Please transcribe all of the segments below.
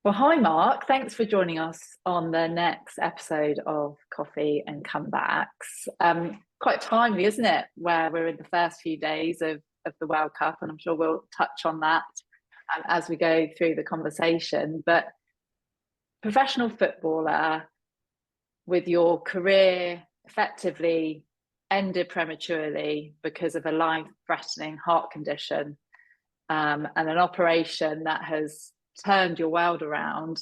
Well, hi, Mark. Thanks for joining us on the next episode of Coffee and Comebacks. Quite timely, isn't it? Where we're in the first few days of the World Cup, and I'm sure we'll touch on that as we go through the conversation. But professional footballer with your career effectively ended prematurely because of a life-threatening heart condition and an operation that has turned your world around,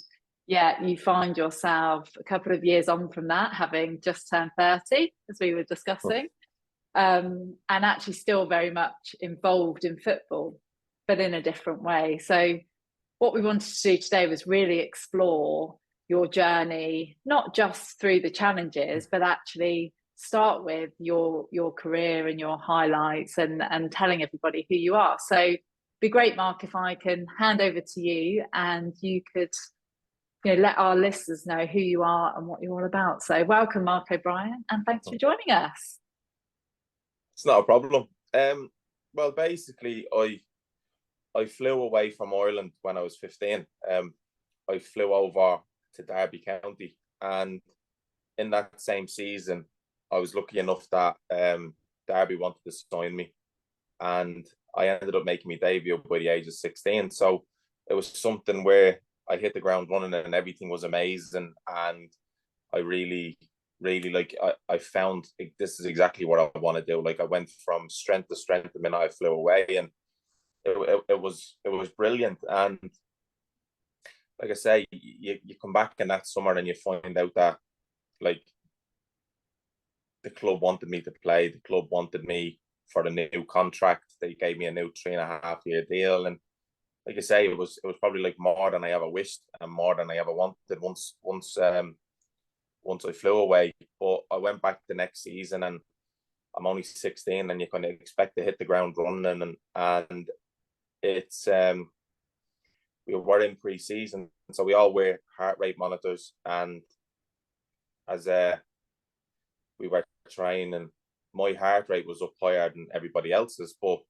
yet you find yourself a couple of years on from that, having just turned 30, as we were discussing, and actually still very much involved in football, but in a different way. So what we wanted to do today was really explore your journey, not just through the challenges, but actually start with your career and your highlights and telling everybody who you are. So be great, Mark, if I can hand over to you and you could let our listeners know who you are and what you're all about. So welcome, Mark O'Brien, and thanks for joining us. It's not a problem. Well, basically, I flew away from Ireland when I was 15. I flew over to Derby County, and in that same season, I was lucky enough that Derby wanted to sign me, and I ended up making my debut by the age of 16. So it was something where I hit the ground running and everything was amazing. And I really, I found this is exactly what I want to do. Like I went from strength to strength the minute I flew away, and it was brilliant. And like I say, you come back in that summer and you find out that like the club wanted me to play, the club wanted me for a new contract. They gave me a new 3.5 year deal, and like I say, it was probably like more than I ever wished and more than I ever wanted. Once I flew away, but I went back the next season, and I'm only 16, and you kind of expect to hit the ground running, and it's we were in pre-season, so we all wear heart rate monitors, and as we were training, my heart rate was up higher than everybody else's, but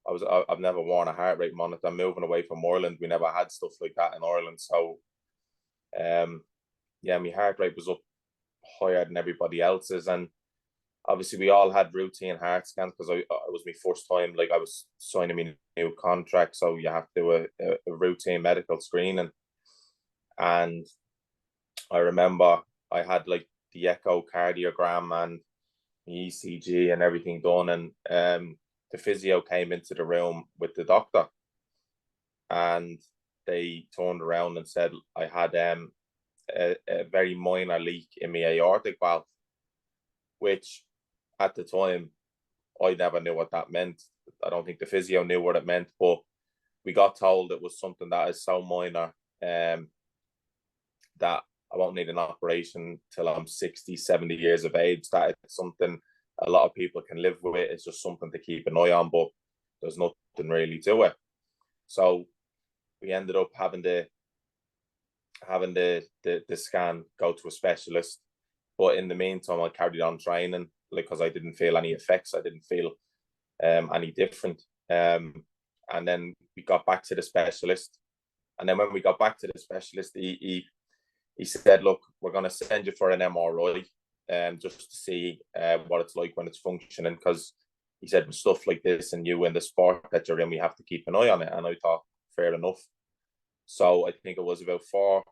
I've never worn a heart rate monitor. I'm moving away from Ireland. We never had stuff like that in Ireland. So yeah, my heart rate was up higher than everybody else's. And obviously we all had routine heart scans because it was my first time, like I was signing my new contract. So you have to do a routine medical screening. And I remember I had like the echocardiogram and the ECG and everything done, and the physio came into the room with the doctor, and they turned around and said I had a very minor leak in my aortic valve, which at the time I never knew what that meant. I don't think the physio knew what it meant, but we got told it was something that is so minor that I won't need an operation till I'm 60, 70 years of age. That it's something a lot of people can live with. It's just something to keep an eye on, but there's nothing really to it. So we ended up having the scan go to a specialist. But in the meantime, I carried on training because I didn't feel any effects. I didn't feel any different. And then we got back to the specialist. And then when we got back to the specialist, he said, look, we're going to send you for an MRI just to see what it's like when it's functioning. Because he said, with stuff like this and you in the sport that you're in, we have to keep an eye on it. And I thought, fair enough. So I think it was about 4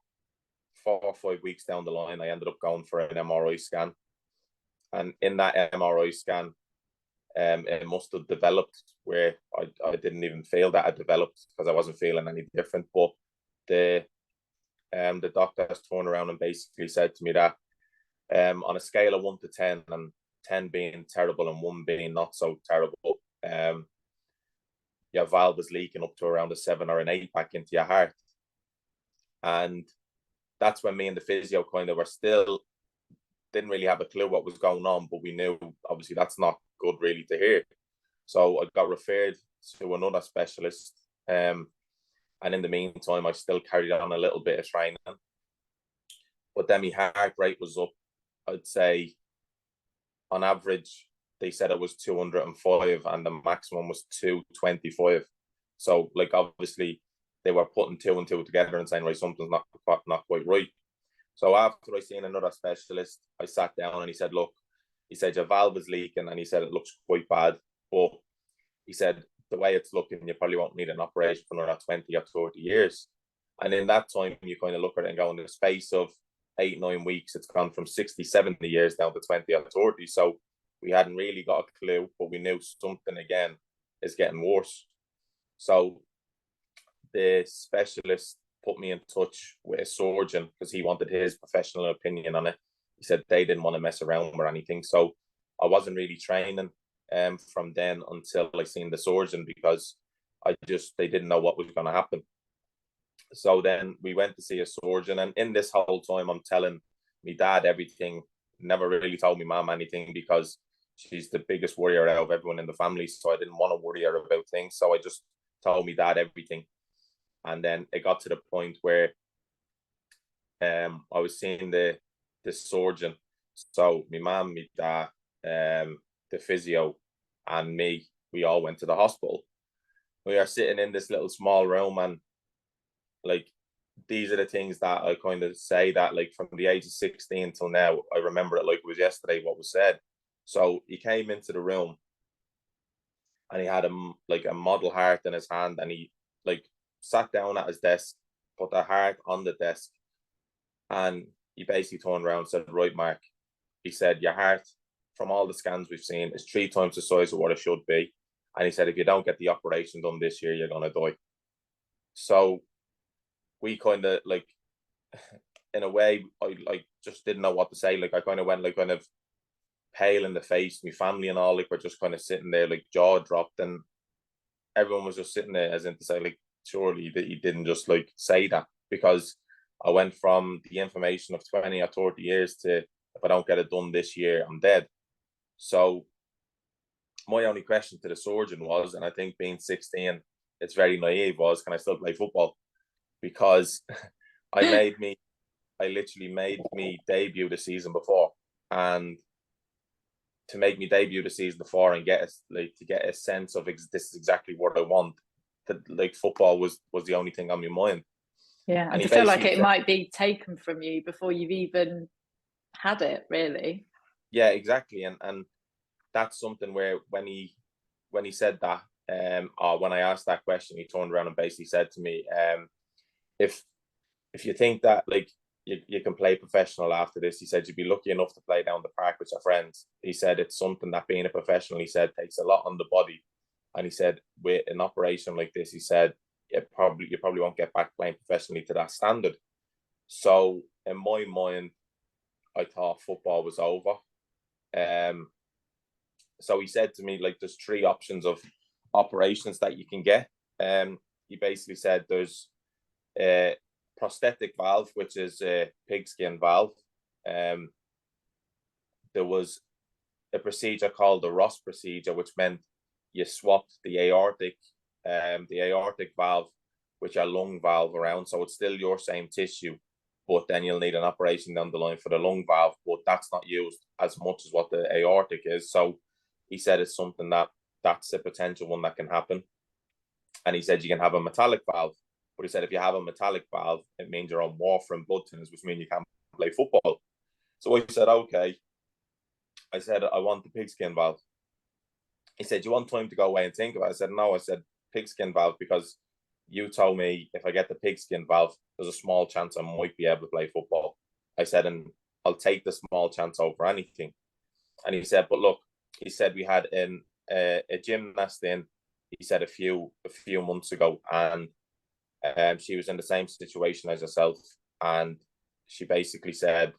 or 5 weeks down the line, I ended up going for an MRI scan. And in that MRI scan, it must have developed where I didn't even feel that it developed because I wasn't feeling any different. But the doctor has turned around and basically said to me that on a scale of 1 to 10, and 10 being terrible and 1 being not so terrible, your valve is leaking up to around a 7 or an 8 back into your heart. And that's when me and the physio kind of were still, didn't really have a clue what was going on, but we knew obviously that's not good really to hear. So I got referred to another specialist. And in the meantime, I still carried on a little bit of training. But then my heart rate was up, I'd say, on average, they said it was 205 and the maximum was 225. So, like, obviously, they were putting two and two together and saying, right, something's not quite right. So after I seen another specialist, I sat down and he said, look, he said, your valve is leaking, and he said, it looks quite bad. But he said, the way it's looking, you probably won't need an operation for another 20 or 30 years. And in that time, you kind of look at it and go, in the space of 8-9 weeks, it's gone from 60, 70 years down to 20 or 30. So we hadn't really got a clue, but we knew something again is getting worse. So the specialist put me in touch with a surgeon because he wanted his professional opinion on it. He said they didn't want to mess around or anything. So I wasn't really training from then until I seen the surgeon, because they didn't know what was going to happen. So then we went to see a surgeon, and in this whole time I'm telling my dad everything. Never really told my mom anything because she's the biggest worrier out of everyone in the family, so I didn't want to worry her about things. So I just told my dad everything. And then it got to the point where I was seeing the surgeon. So my mom, my dad, the physio, and me, we all went to the hospital. We are sitting in this little small room, and like, these are the things that I kind of say that, like, from the age of 16 till now, I remember it like it was yesterday what was said. So he came into the room and he had a model heart in his hand, and he like sat down at his desk, put the heart on the desk, and he basically turned around and said, right, Mark, he said, your heart, from all the scans we've seen, is 3 times the size of what it should be. And he said, if you don't get the operation done this year, you're going to die. So we kind of, like, in a way, I like just didn't know what to say. Like, I kind of went like kind of pale in the face. My family and all, like, were just kind of sitting there, like, jaw dropped, and everyone was just sitting there as in to say, like, surely that he didn't just like say that, because I went from the information of 20 or 30 years to, if I don't get it done this year, I'm dead. So my only question to the surgeon was, and I think being 16, it's very naive, was, can I still play football? Because I literally made me debut the season before, and to make me debut the season before and get a sense of this is exactly what I want, that like football was the only thing on my mind. Yeah, and to feel like it might be taken from you before you've even had it, really. Yeah, exactly. And that's something where when he said that, or when I asked that question, he turned around and basically said to me, if you think that like you can play professional after this, he said, you'd be lucky enough to play down the park with your friends. He said it's something that being a professional, he said, takes a lot on the body. And he said with an operation like this, he said, you probably won't get back playing professionally to that standard. So in my mind, I thought football was over. So he said to me, like, there's 3 options of operations that you can get. He basically said there's a prosthetic valve, which is a pigskin valve. There was a procedure called the Ross procedure, which meant you swapped the aortic valve with your lung valve around. So it's still your same tissue, but then you'll need an operation down the line for the lung valve, but that's not used as much as what the aortic is. So he said it's something that's a potential one that can happen. And he said you can have a metallic valve, but he said if you have a metallic valve, it means you're on warfarin blood thinners, which means you can't play football. So I said, okay. I said, I want the pigskin valve. He said, do you want time to go away and think about it? I said, no. I said, pigskin valve, because you told me if I get the pigskin valve, there's a small chance I might be able to play football. I said, and I'll take the small chance over anything. And he said, but look, he said we had a gymnast in, he said a few months ago, and she was in the same situation as herself, and she basically said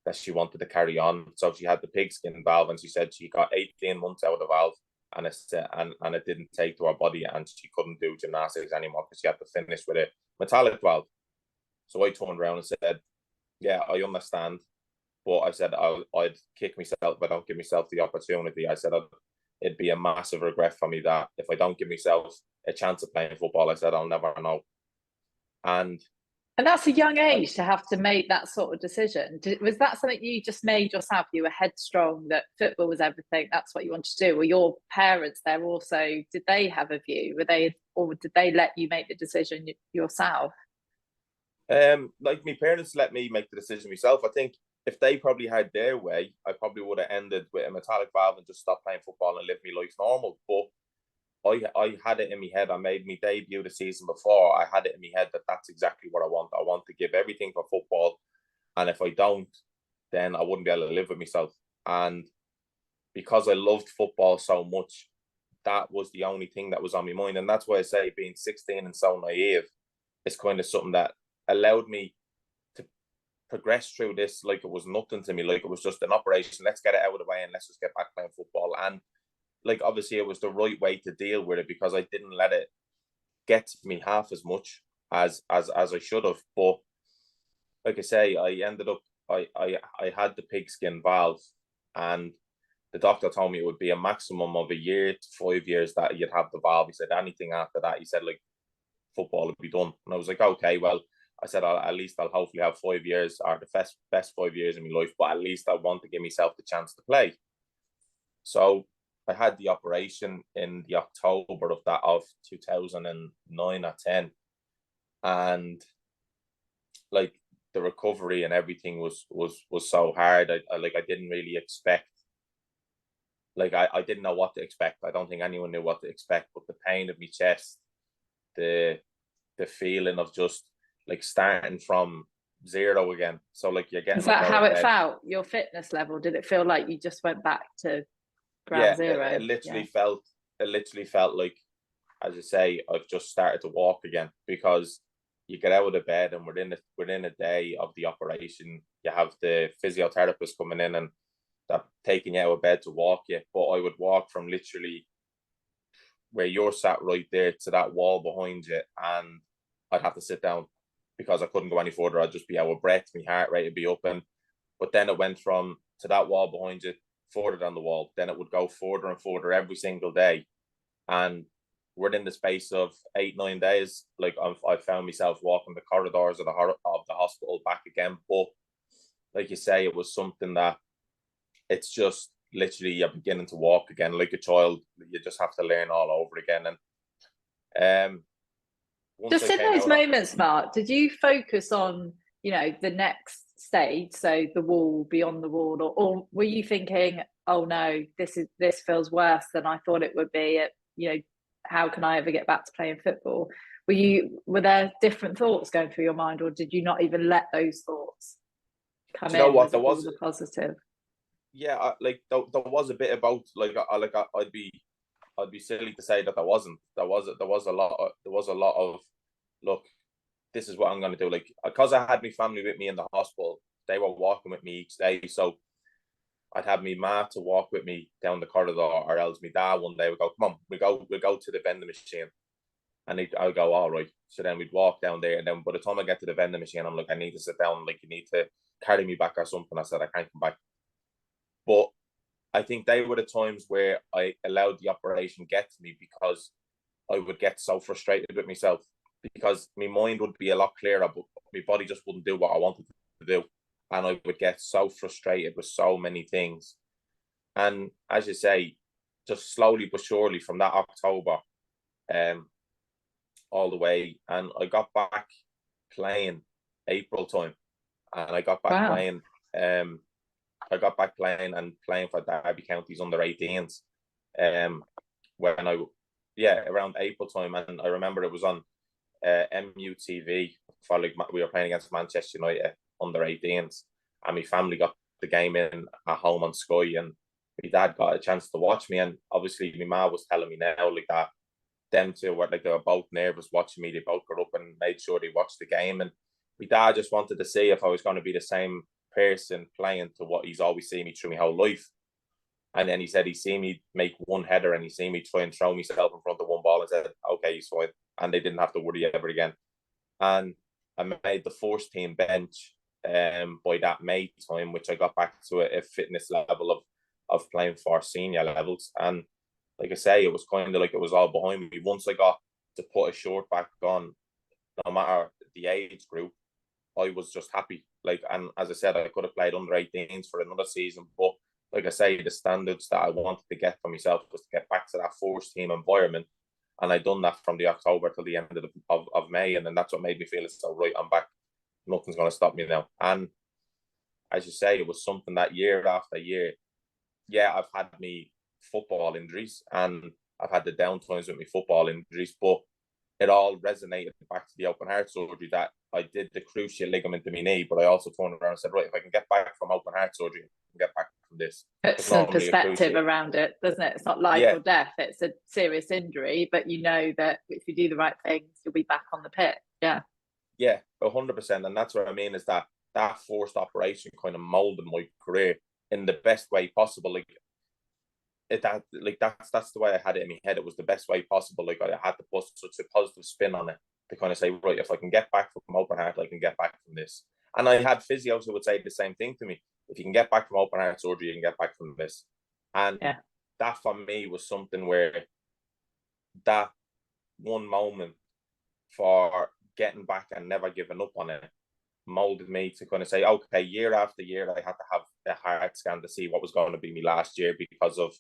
that she wanted to carry on. So she had the pigskin valve, and she said she got 18 months out of the valve, and it didn't take to her body, and she couldn't do gymnastics anymore because she had to finish with a metallic valve. So I turned around and said, yeah, I understand, but I said I'd kick myself if I don't give myself the opportunity. I said it'd be a massive regret for me that if I don't give myself a chance of playing football, I said I'll never know. And And that's a young age to have to make that sort of decision. Was that something you just made yourself? You were headstrong that football was everything. That's what you wanted to do. Were your parents there also? Did they have a view? Were they, or did they let you make the decision yourself? Like my parents let me make the decision myself. I think if they probably had their way, I probably would have ended with a metallic valve and just stopped playing football and lived my life normal. But I had it in my head. I made my debut the season before. I had it in my head that that's exactly what I want. I want to give everything for football, and if I don't, then I wouldn't be able to live with myself. And because I loved football so much, that was the only thing that was on my mind. And that's why I say being 16 and so naive is kind of something that allowed me to progress through this like it was nothing to me, like it was just an operation. Let's get it out of the way and let's just get back playing football. And like obviously it was the right way to deal with it because I didn't let it get to me half as much as I should have. But like I say, I ended up I had the pigskin valve, and the doctor told me it would be a maximum of a year to 5 years that you'd have the valve. He said anything after that, he said like football would be done. And I was like, okay, well, I said at least I'll hopefully have 5 years or the best 5 years in my life, but at least I want to give myself the chance to play. So I had the operation in the October of 2009 or 10, and like the recovery and everything was so hard. I didn't really expect. Like I didn't know what to expect. I don't think anyone knew what to expect. But the pain of my chest, the feeling of just like starting from zero again. So like you're getting Is that up out how of it bed. felt? Your fitness level? Did it feel like you just went back to ground Yeah, zero? it literally felt. It literally felt like, as I say, I've just started to walk again because you get out of bed and within a day of the operation, you have the physiotherapist coming in and that taking you out of bed to walk you. But I would walk from literally where you're sat right there to that wall behind you, and I'd have to sit down because I couldn't go any further. I'd just be out of breath, my heart rate would be up. But then it went from to that wall behind you, further down the wall. Then it would go further and further every single day. And within the space of 8-9 days, like I found myself walking the corridors of the hospital back again. But like you say, it was something that it's just literally you're beginning to walk again like a child. You just have to learn all over again. And once Just I in came those out, moments, Mark, did you focus on, the next stage, so the wall, beyond the wall, or were you thinking, oh no, this feels worse than I thought it would be? How can I ever get back to playing football? Were there different thoughts going through your mind, or did you not even let those thoughts come do you know in? what Was there it all was? the positive? Yeah, there was a bit about I'd be silly to say that there wasn't. There was a lot of look. This is what I'm going to do. Like because I had my family with me in the hospital, they were walking with me each day. So I'd have me ma to walk with me down the corridor, or else my dad one day would go, "Come on, we go to the vending machine," and I'll go, "All right." So then we'd walk down there, and then by the time I get to the vending machine, I'm like, "I need to sit down. Like you need to carry me back or something." I said, "I can't come back." But I think they were the times where I allowed the operation get to me because I would get so frustrated with myself because my mind would be a lot clearer, but my body just wouldn't do what I wanted to do. And I would get so frustrated with so many things. And as you say, just slowly but surely from that October um, all the way. And I got back playing April time. And I got back Wow. playing I got back playing for Derby County's under 18s. When around April time, and I remember it was on MUTV for like we were playing against Manchester United under 18s, and my family got the game in at home on Sky, and my dad got a chance to watch me, and obviously my mom was telling me now like that them two were like they were both nervous watching me. They both got up and made sure they watched the game, and my dad just wanted to see if I was going to be the same person playing to what he's always seen me through my whole life. And then he said he seen me make one header and he seen me try and throw myself in front of one ball and said, okay, he's fine. And they didn't have to worry ever again. And I made the first team bench by that May time, which I got back to a fitness level of playing for senior levels. And like I say, it was kind of like it was all behind me. Once I got to put a short back on, no matter the age group, I was just happy. Like, and as I said, I could have played under 18s for another season, but like I say, the standards that I wanted to get for myself was to get back to that first team environment. And I done that from the October till the end of May. And then that's what made me feel it's so right, I'm back. Nothing's going to stop me now. And as you say, it was something that year after year, yeah, I've had me football injuries and I've had the down times with me football injuries, but it all resonated back to the open heart surgery that I did the cruciate ligament in my knee, but I also turned around and said, right, if I can get back from open heart surgery, I can get back from this. Put some perspective around it, doesn't it? It's not life or death. It's a serious injury, but you know that if you do the right things, you'll be back on the pitch. Yeah. Yeah, 100%. And that's what I mean is that forced operation kind of molded my career in the best way possible. That's the way I had it in my head. It was the best way possible. Like, I had to put such a positive spin on it to kind of say, right, if I can get back from open heart, I can get back from this. And I had physios who would say the same thing to me. If you can get back from open heart surgery, you can get back from this. And that for me was something where that one moment for getting back and never giving up on it molded me to kind of say, okay, year after year, I had to have a heart scan to see what was going to be me last year because of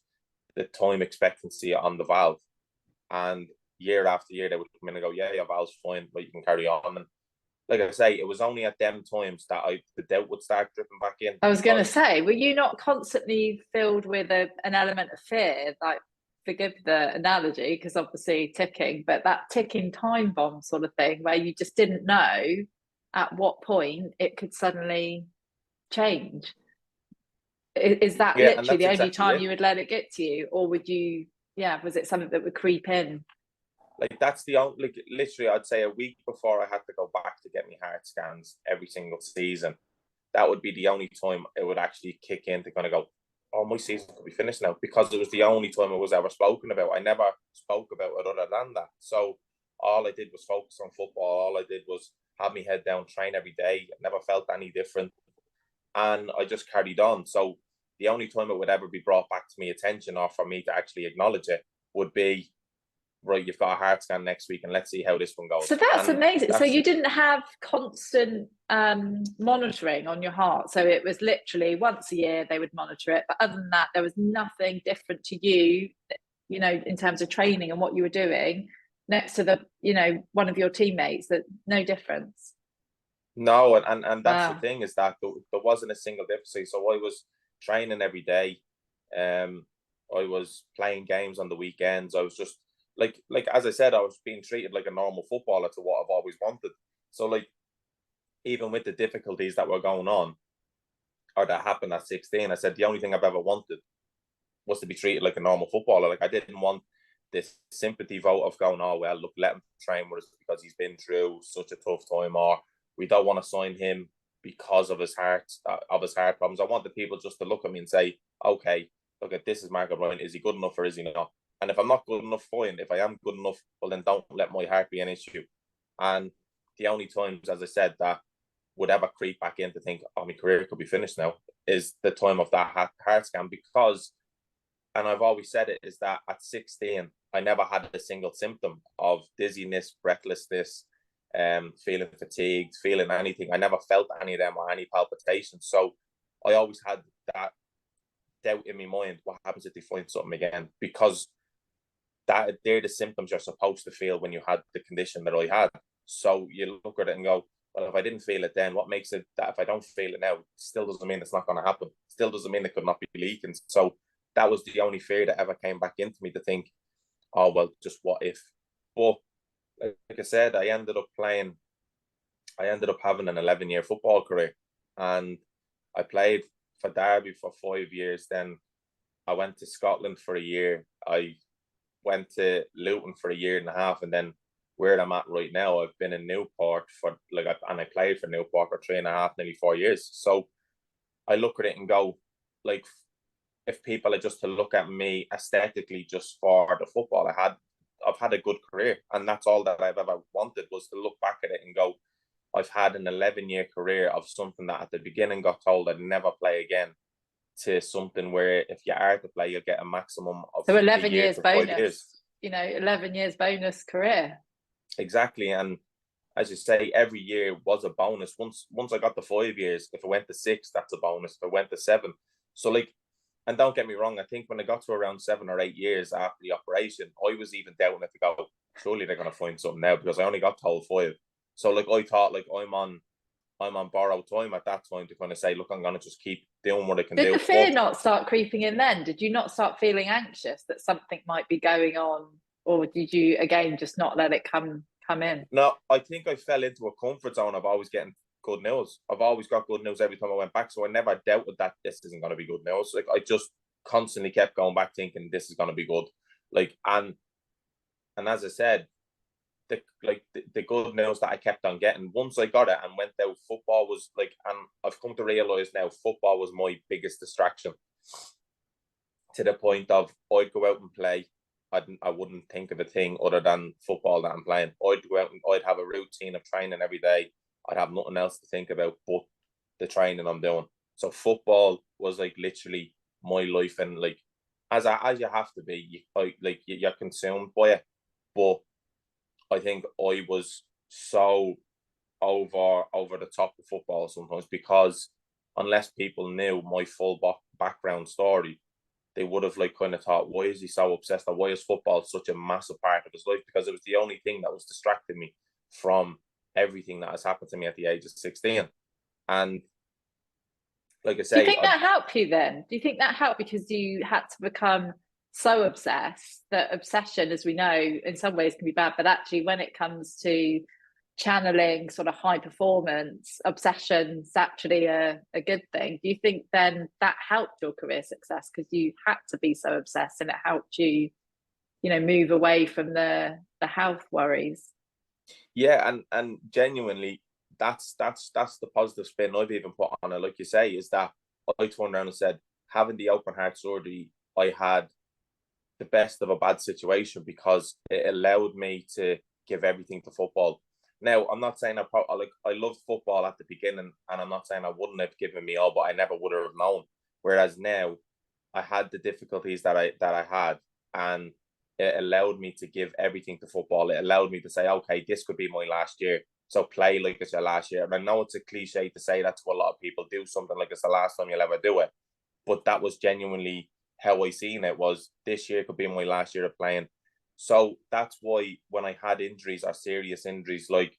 the time expectancy on the valve. And year after year, they would come in and go, yeah, your valve's fine, but you can carry on. And like I say, it was only at them times that the doubt would start dripping back in. I was going to say, were you not constantly filled with an element of fear? Like, forgive the analogy, because obviously ticking, but that ticking time bomb sort of thing where you just didn't know at what point it could suddenly change. Is that literally the only time you would let it get to you? Or would you, was it something that would creep in? Like, that's the only, like, literally, I'd say a week before I had to go back to get me heart scans every single season, that would be the only time it would actually kick in to kind of go, oh, my season could be finished now, because it was the only time it was ever spoken about. I never spoke about it other than that. So all I did was focus on football. All I did was have my head down, train every day. I never felt any different. And I just carried on. So the only time it would ever be brought back to me attention, or for me to actually acknowledge it, would be, right, you've got a heart scan next week and let's see how this one goes. So that's amazing. So you didn't have constant monitoring on your heart. So it was literally once a year they would monitor it. But other than that, there was nothing different to you, in terms of training and what you were doing next to one of your teammates, that no difference. No, and that's the thing, is that there wasn't a single difference. So I was training every day. I was playing games on the weekends. I was just like as I said, I was being treated like a normal footballer to what I've always wanted. So, like, even with the difficulties that were going on, or that happened at 16, I said the only thing I've ever wanted was to be treated like a normal footballer. Like, I didn't want this sympathy vote of going, oh, well, look, let him train with us because he's been through such a tough time, or we don't want to sign him because of his heart problems. I wanted people just to look at me and say, okay, look, at this is Mark O'Brien. Is he good enough or is he not? And if I'm not good enough, fine. If I am good enough, well, then don't let my heart be an issue. And the only times, as I said, that would ever creep back in to think, oh, my career could be finished now, is the time of that heart scan. Because, and I've always said it, is that at 16, I never had a single symptom of dizziness, breathlessness, feeling fatigued, feeling anything. I never felt any of them or any palpitations. So I always had that doubt in my mind, what happens if they find something again? Because they're the symptoms you're supposed to feel when you had the condition that I had. So you look at it and go, well, if I didn't feel it then, what makes it that if I don't feel it now, still doesn't mean it's not going to happen. Still doesn't mean it could not be leaking. So that was the only fear that ever came back into me, to think, oh, well, just what if? But like I said, I ended up having an 11-year football career, and I played for Derby for 5 years. Then I went to Scotland for a year. I went to Luton for a year and a half, and then where I'm at right now, I've been in Newport and I played for Newport for 3.5, nearly 4 years. So I look at it and go, like, if people are just to look at me aesthetically just for the football I've had a good career, and that's all that I've ever wanted, was to look back at it and go, I've had an 11-year career of something that at the beginning got told I'd never play again, to something where if you are to play, you'll get a maximum of 11 years bonus. 11 years bonus career. Exactly. And as you say, every year was a bonus. Once I got to 5 years, if I went to 6, that's a bonus. If I went to 7, so like, and don't get me wrong, I think when I got to around 7 or 8 years after the operation, I was even doubting it to go, surely they're gonna find something now, because I only got told 5. So like I thought, like I'm on borrowed time at that time to kind of say, look, I'm gonna just keep doing what I can Did do. the fear not start creeping in then? Did you not start feeling anxious that something might be going on, or did you again just not let it come in? No, I think I fell into a comfort zone of always getting good news. I've always got good news every time I went back, so I never doubted that this isn't going to be good news. Like, I just constantly kept going back thinking this is going to be good. Like, and as I said, the good news that I kept on getting, once I got it and went out, football was like, and I've come to realize now, football was my biggest distraction, to the point of I'd go out and play. I wouldn't think of a thing other than football that I'm playing. I'd go out and I'd have a routine of training every day. I'd have nothing else to think about but the training I'm doing. So football was like literally my life, and like, as you have to be, you're consumed by it. But I think I was so over the top of football sometimes, because unless people knew my full background story, they would have like kind of thought, why is he so obsessed, or why is football such a massive part of his life? Because it was the only thing that was distracting me from everything that has happened to me at the age of 16. And like I Do you say, think that helped you then? Do you think that helped because you had to become so obsessed? That obsession, as we know, in some ways can be bad, but actually when it comes to channeling sort of high performance, obsession's actually a good thing. Do you think then that helped your career success because you had to be so obsessed, and it helped you, move away from the health worries? yeah, and genuinely, that's the positive spin I've even put on it. Like you say, is that I turned around and said, having the open heart surgery, I had the best of a bad situation, because it allowed me to give everything to football. Now, I'm not saying I loved football at the beginning, and I'm not saying I wouldn't have given me all, but I never would have known. Whereas now, I had the difficulties that I had, and it allowed me to give everything to football. It allowed me to say, okay, this could be my last year, so play like it's your last year. And I know it's a cliche to say that to a lot of people, do something like it's the last time you'll ever do it, but that was genuinely how I seen it. Was this year could be my last year of playing. So that's why when I had injuries, or serious injuries, like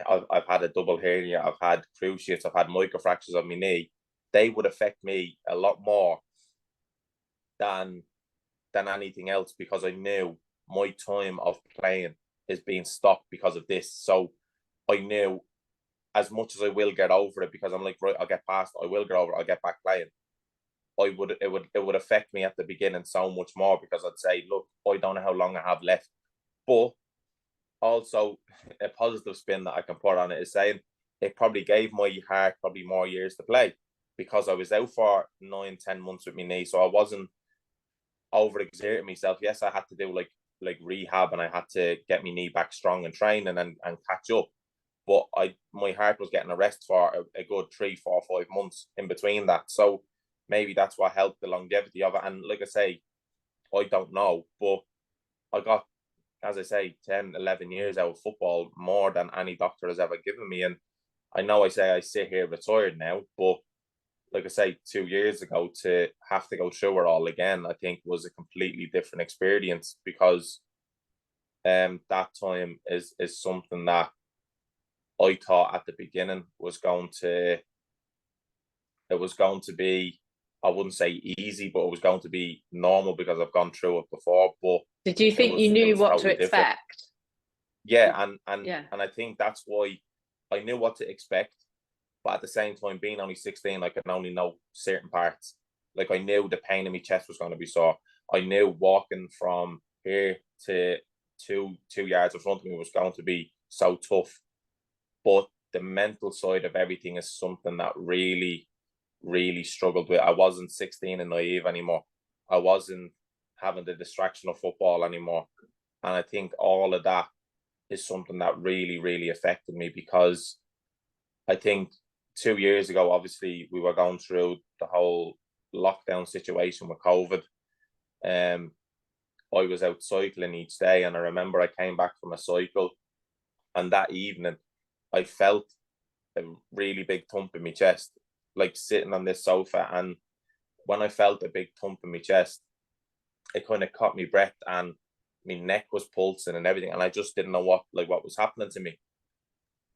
I've had a double hernia, I've had cruciates, I've had microfractures of my knee, they would affect me a lot more than anything else, because I knew my time of playing is being stopped because of this. So I knew, as much as I will get over it, because I'm like, right, I'll get past it, I will get over it, I'll get back playing. It would affect me at the beginning so much more, because I'd say, look, I don't know how long I have left. But also, a positive spin that I can put on it is saying it probably gave my heart probably more years to play, because I was out for 9-10 months with my knee, so I wasn't overexerting myself. Yes, I had to do like rehab, and I had to get my knee back strong and training and catch up. But my heart was getting a rest for a good 3, 4, 5 months in between that. So maybe that's what helped the longevity of it. And like I say, I don't know, but I got, as I say, 10, 11 years out of football, more than any doctor has ever given me. And I know I say I sit here retired now, but like I say, 2 years ago, to have to go through it all again, I think was a completely different experience, because that time is something that I thought at the beginning was going to be, I wouldn't say easy, but it was going to be normal, because I've gone through it before. But Did you think you it knew was what to totally different. expect? Yeah, Yeah. and I think that's why I knew what to expect. But at the same time, being only 16, I could only know certain parts. Like, I knew the pain in my chest was going to be sore. I knew walking from here to two yards in front of me was going to be so tough. But the mental side of everything is something that really, really struggled with. I wasn't 16 and naive anymore. I wasn't having the distraction of football anymore. And I think all of that is something that really, really affected me, because I think 2 years ago, obviously, we were going through the whole lockdown situation with COVID. I was out cycling each day, and I remember I came back from a cycle, And that evening, I felt a really big thump in my chest, like sitting on this sofa. And when I felt a big thump in my chest, it kind of caught me breath and my neck was pulsing and everything. And I just didn't know what was happening to me.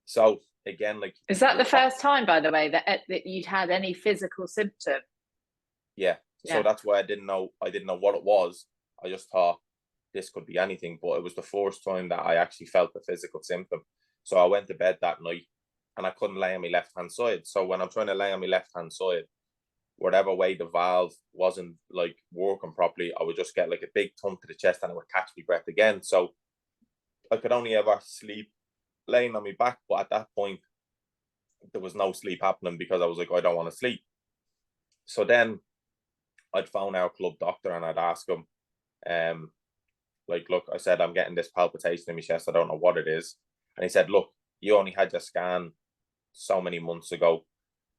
So again, like, is that the first time, by the way, that you'd had any physical symptom? Yeah. So that's why I didn't know what it was. I just thought this could be anything, but it was the first time that I actually felt the physical symptom. So I went to bed that night and I couldn't lay on my left hand side. So when I'm trying to lay on my left hand side, whatever way the valve wasn't like working properly, I would just get like a big thump to the chest and it would catch me breath again. So I could only ever sleep laying on my back, but at that point there was no sleep happening because I was like, I don't want to sleep. So then I'd phone our club doctor and I'd ask him, like, look, I said, I'm getting this palpitation in my chest. I don't know what it is. And he said, look, you only had your scan so many months ago.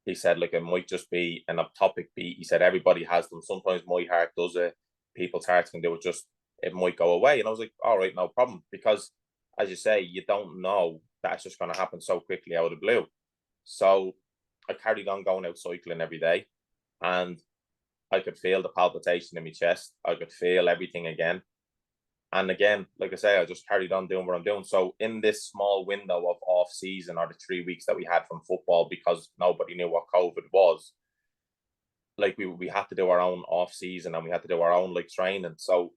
He said, like, it might just be an ectopic beat. He said, everybody has them. Sometimes my heart does it. People's hearts can do it. Just, it might go away. And I was like, all right, no problem. Because as you say, you don't know that's just going to happen so quickly out of the blue. So I carried on going out cycling every day. And I could feel the palpitation in my chest. I could feel everything again. And again, like I say, I just carried on doing what I'm doing. So in this small window of off season, or the 3 weeks that we had from football, because nobody knew what COVID was, like we had to do our own off season and we had to do our own like training. So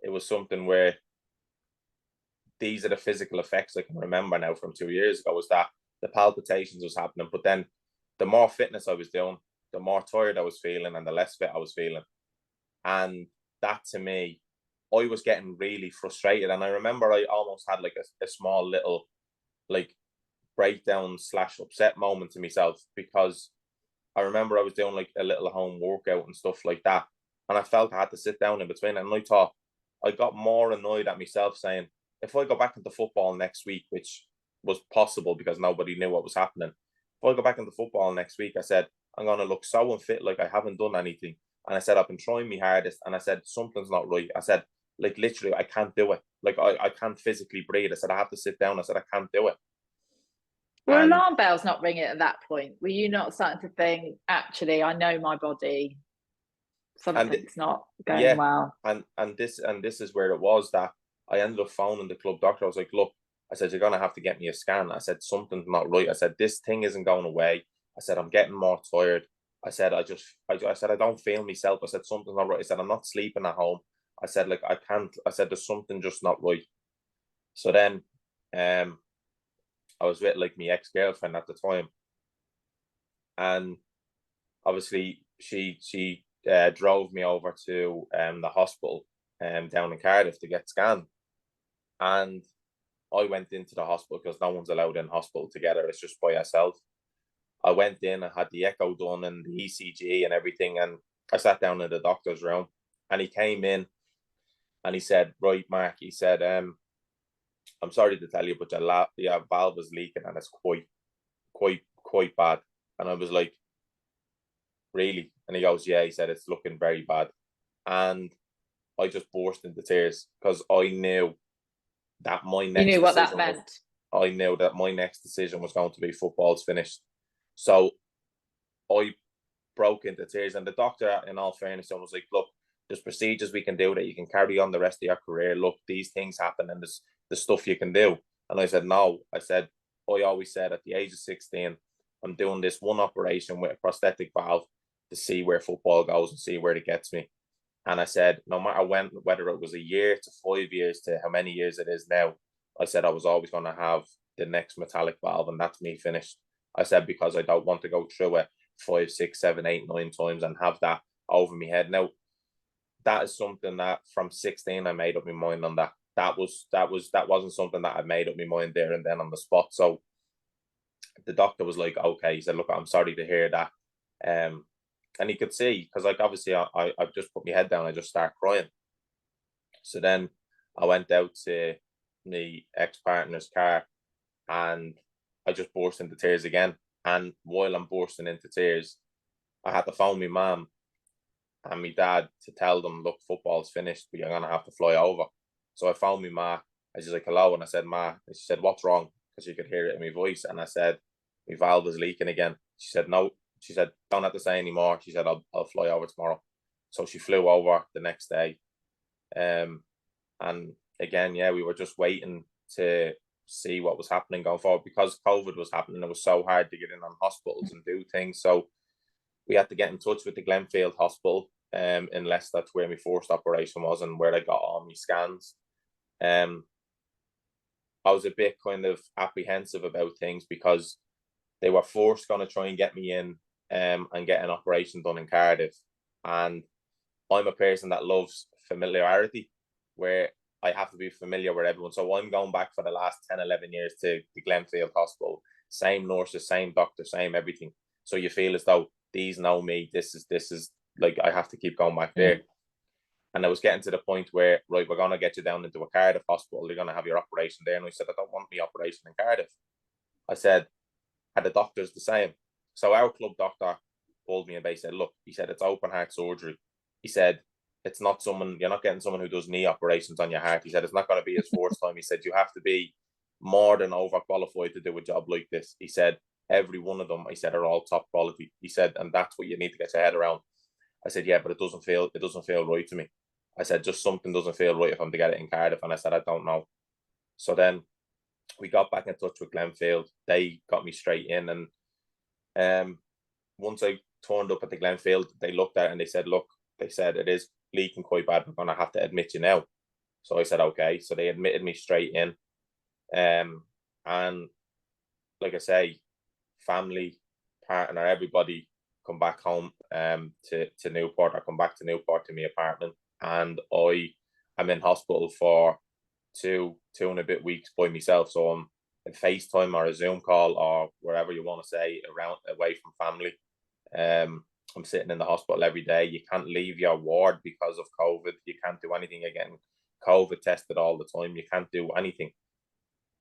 it was something where these are the physical effects I can remember now from 2 years ago, was that the palpitations was happening. But then the more fitness I was doing, the more tired I was feeling and the less fit I was feeling. And that, to me, I was getting really frustrated. And I remember I almost had like a small little like breakdown / upset moment to myself, because I remember I was doing like a little home workout and stuff like that. And I felt I had to sit down in between. And I thought, I got more annoyed at myself saying, if I go back into football next week, which was possible because nobody knew what was happening. If I go back into football next week, I said, I'm going to look so unfit, like I haven't done anything. And I said, I've been trying my hardest. And I said, something's not right. I said, like, literally, I can't do it. Like, I can't physically breathe. I said, I have to sit down. I said, I can't do it. Were And alarm bells not ringing at that point? Were you not starting to think, actually, I know my body, something's not going well? And this is where it was that I ended up phoning the club doctor. I was like, look, I said, you're going to have to get me a scan. I said, something's not right. I said, this thing isn't going away. I said, I'm getting more tired. I said, I said, I don't feel myself. I said, something's not right. I said, I'm not sleeping at home. I said, like, I can't. I said, there's something just not right. So then I was with like my ex-girlfriend at the time. And obviously she drove me over to the hospital down in Cardiff to get scanned. And I went into the hospital because no one's allowed in hospital together. It's just by yourself. I went in, I had the echo done and the ECG and everything. And I sat down in the doctor's room and he came in and he said, right, Mark, he said, I'm sorry to tell you, but your valve is leaking and it's quite bad. And I was like, really? And he goes, yeah. He said, it's looking very bad. And I just burst into tears because I knew that my next You knew what that meant. I knew that my next decision was going to be football's finished. So I broke into tears. And the doctor, in all fairness, was like, look, there's procedures we can do that you can carry on the rest of your career. Look, these things happen and there's stuff you can do. And I said, no. I said, I always said at the age of 16, I'm doing this one operation with a prosthetic valve to see where football goes and see where it gets me. And I said, no matter when, whether it was a year to 5 years to how many years it is now, I said I was always going to have the next metallic valve, and that's me finished. I said, because I don't want to go through it 5, 6, 7, 8, 9 times and have that over my head. Now, that is something that from 16 I made up my mind on that. That wasn't something that I made up my mind there and then on the spot. So the doctor was like, okay. He said, look, I'm sorry to hear that. And he could see, because like obviously I just put my head down, I just start crying. So then I went out to my ex-partner's car and I just burst into tears again. And while I'm bursting into tears, I had to phone my mum and my dad to tell them, look, football's finished, but you're going to have to fly over. So I phoned my ma And she's like, hello. And I said, Ma. And she said, what's wrong? Because you could hear it in my voice. And I said, my valve is leaking again. She said, no. She said, don't have to say anymore. She said, I'll fly over tomorrow. So she flew over the next day. And again, yeah, we were just waiting to see what was happening going forward, because COVID was happening. It was so hard to get in on hospitals and do things. So we had to get in touch with the Glenfield Hospital in Leicester. That's where my first operation was and where I got all my scans. I was a bit kind of apprehensive about things because they were first going to try and get me in and get an operation done in Cardiff. And I'm a person that loves familiarity, where I have to be familiar with everyone. So I'm going back for the last 10, 11 years to the Glenfield Hospital. Same nurses, same doctor, same everything. So you feel as though these know me. This is like, I have to keep going back there. And I was getting to the point where, right, we're going to get you down into a Cardiff hospital. You're going to have your operation there. And I said, I don't want my operation in Cardiff. I said, are the doctors the same? So our club doctor pulled me and they said, look, he said, it's open heart surgery. He said, it's not someone, you're not getting someone who does knee operations on your heart. He said, it's not going to be his first time. He said, you have to be more than overqualified to do a job like this. He said, every one of them, he said, are all top quality. He said, and that's what you need to get your head around. I said, yeah, but it doesn't feel right to me. I said, just something doesn't feel right if I'm to get it in Cardiff. And I said, I don't know. So then we got back in touch with Glenfield. They got me straight in. And once I turned up at the Glenfield, they looked at it and they said, look, they said, it is leaking quite bad. We're going to have to admit you now. So I said, okay. So they admitted me straight in. And like I say, family, partner, everybody come back home to Newport. I come back to Newport to my apartment, and I'm in hospital for two and a bit weeks by myself. So I'm in FaceTime or a Zoom call or wherever you want to say, around away from family. I'm sitting in the hospital every day. You can't leave your ward because of COVID. You can't do anything. You're getting COVID tested all the time. You can't do anything.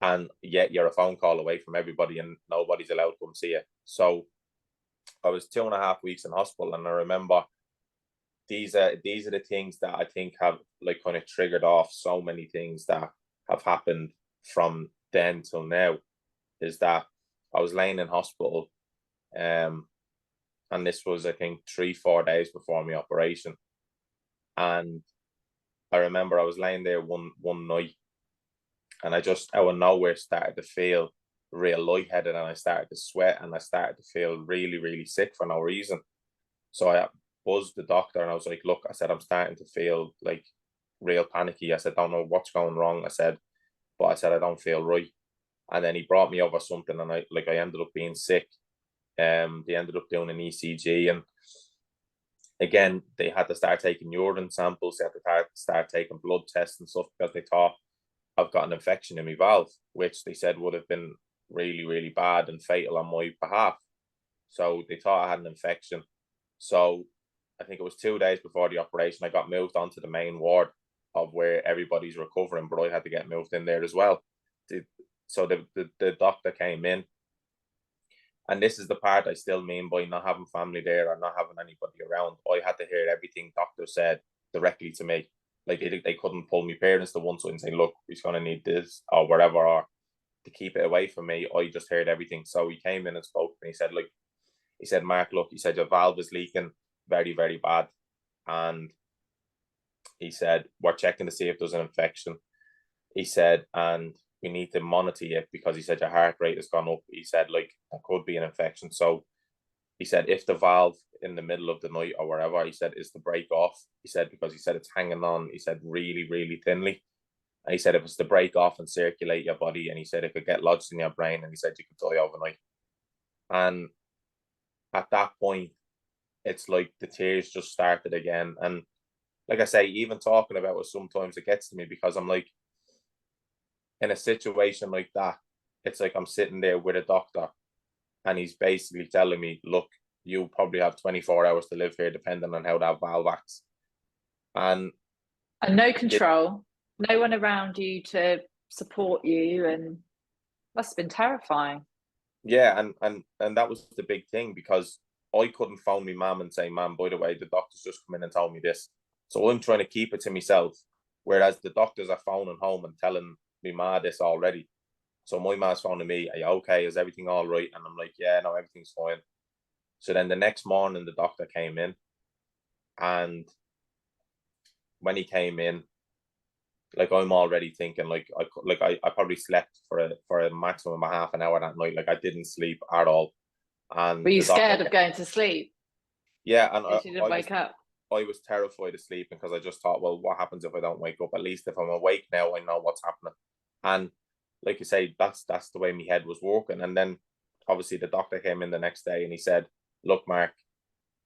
And yet you're a phone call away from everybody and nobody's allowed to come see you. So I was 2.5 weeks in hospital, and I remember these are the things that I think have like kind of triggered off so many things that have happened from then till now. Is that I was laying in hospital, and this was, I think, 3-4 days before my operation. And I remember I was laying there one night, and I just out of nowhere started to feel real lightheaded, and I started to sweat, and I started to feel really, really sick for no reason. So I buzzed the doctor and I was like, look, I said, I'm starting to feel like real panicky. I said, I don't know what's going wrong. I said, I don't feel right. And then he brought me over something, and I ended up being sick. They ended up doing an ECG, and again, they had to start taking urine samples. They had to start taking blood tests and stuff because they thought I've got an infection in my valve, which they said would have been really, really bad and fatal on my behalf. So they thought I had an infection. So I think it was 2 days before the operation, I got moved onto the main ward of where everybody's recovering, but I had to get moved in there as well. So the doctor came in, and this is the part I still mean by not having family there or not having anybody around. I had to hear everything doctor said directly to me. Like they couldn't pull my parents to one side and say, look, he's going to need this or whatever, or to keep it away from me. I just heard everything. So he came in and spoke to me. He said, Mark, look, he said, your valve is leaking very, very bad. And he said, we're checking to see if there's an infection. He said, and we need to monitor you because he said, your heart rate has gone up. He said, like, there could be an infection. So he said, if the valve in the middle of the night or wherever, he said, is to break off. He said, because he said, it's hanging on, he said, really, really thinly. And he said, if it's to break off and circulate your body, and he said, it could get lodged in your brain, and he said, you could die overnight. And at that point, it's like the tears just started again. And like I say, even talking about it, sometimes it gets to me because I'm like, in a situation like that, it's like I'm sitting there with a doctor and he's basically telling me, look, you probably have 24 hours to live here depending on how that valve acts. And no control, no one around you to support you, and must have been terrifying. Yeah, and that was the big thing, because I couldn't phone my mum and say, Mum, by the way, the doctor's just come in and told me this. So I'm trying to keep it to myself. Whereas the doctors are phoning home and telling my ma this already. So my ma's phoning me, are you okay? Is everything all right? And I'm like, yeah, no, everything's fine. So then the next morning, the doctor came in, and when he came in, like I'm already thinking I probably slept for a maximum of half an hour that night. Like I didn't sleep at all. And Were you the doctor, scared of going to sleep? yeah, and Because you didn't wake up. I was terrified of sleeping because I just thought, well, what happens if I don't wake up? At least if I'm awake now, I know what's happening. And like you say, that's the way my head was working. And then obviously the doctor came in the next day and he said, look, Mark,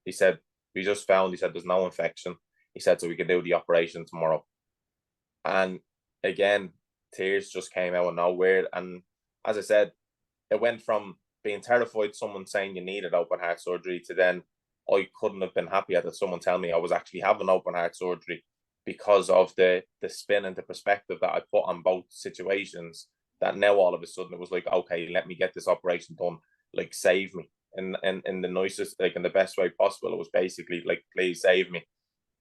he said, we just found, he said, there's no infection. He said, so we can do the operation tomorrow. And again, tears just came out of nowhere. And as I said, it went from being terrified someone saying you needed open heart surgery to then I couldn't have been happier that someone tell me I was actually having open heart surgery, because of the spin and the perspective that I put on both situations. That now all of a sudden it was like, okay, let me get this operation done, like save me. In the nicest, like in the best way possible. It was basically like, please save me,